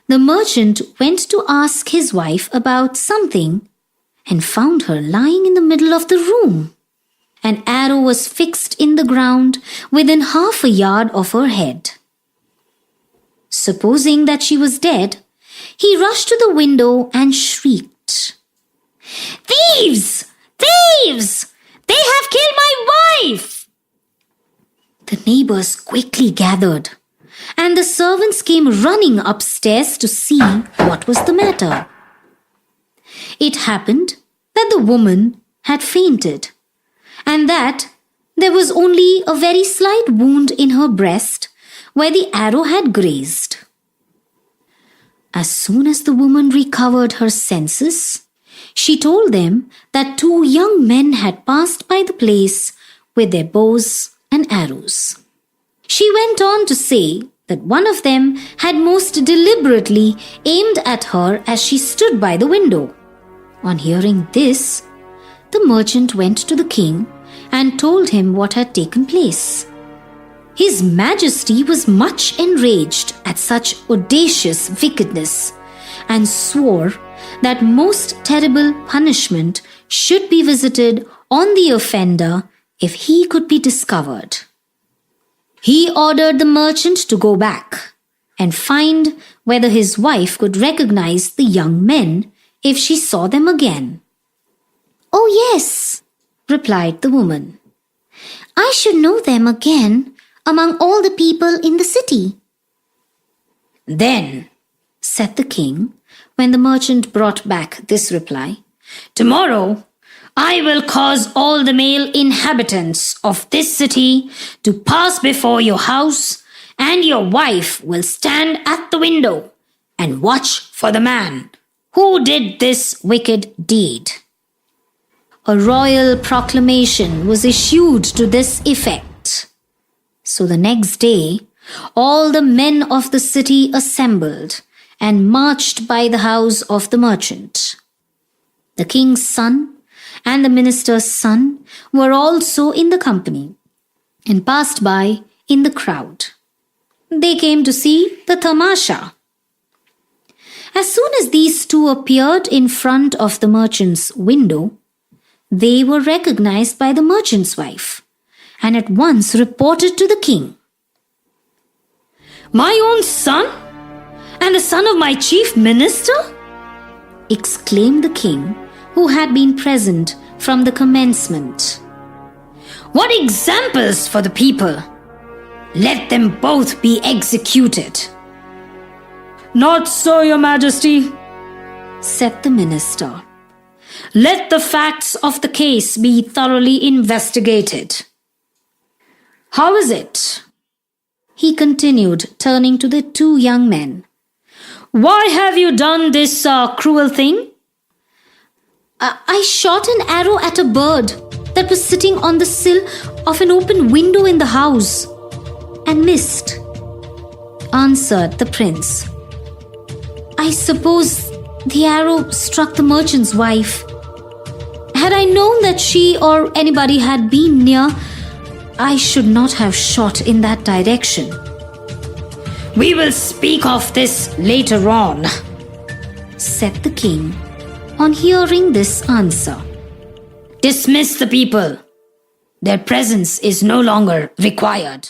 the merchant went to ask his wife about something and found her lying in the middle of the room. An arrow was fixed in the ground within half a yard of her head. Supposing that she was dead, he rushed to the window and shrieked, "Thieves! Thieves! They have killed my wife!" The neighbors quickly gathered, and the servants came running upstairs to see what was the matter. It happened that the woman had fainted, and that there was only a very slight wound in her breast where the arrow had grazed. As soon as the woman recovered her senses, she told them that 2 young men had passed by the place with their bows and arrows. She went on to say that one of them had most deliberately aimed at her as she stood by the window. On hearing this, the merchant went to the king and told him what had taken place. His Majesty was much enraged at such audacious wickedness and swore that most terrible punishment should be visited on the offender if he could be discovered. He ordered the merchant to go back and find whether his wife could recognize the young men if she saw them again. "Oh yes," replied the woman. "I should know them again among all the people in the city." "Then," said the king, when the merchant brought back this reply, "tomorrow I will cause all the male inhabitants of this city to pass before your house, and your wife will stand at the window and watch for the man who did this wicked deed." A royal proclamation was issued to this effect. So the next day, all the men of the city assembled and marched by the house of the merchant. The king's son and the minister's son were also in the company and passed by in the crowd. They came to see the tamasha. As soon as these 2 appeared in front of the merchant's window, they were recognized by the merchant's wife and at once reported to the king. "My own son? And the son of my chief minister?" exclaimed the king, who had been present from the commencement. "What examples for the people! Let them both be executed." "Not so, your Majesty," said the minister. "Let the facts of the case be thoroughly investigated." "How is it?" he continued, turning to the 2 young men. "Why have you done this cruel thing?" I shot an arrow at a bird that was sitting on the sill of an open window in the house and missed," answered the prince. "I suppose the arrow struck the merchant's wife. Had I known that she or anybody had been near, I should not have shot in that direction." "We will speak of this later on," said the king on hearing this answer. "Dismiss the people. Their presence is no longer required."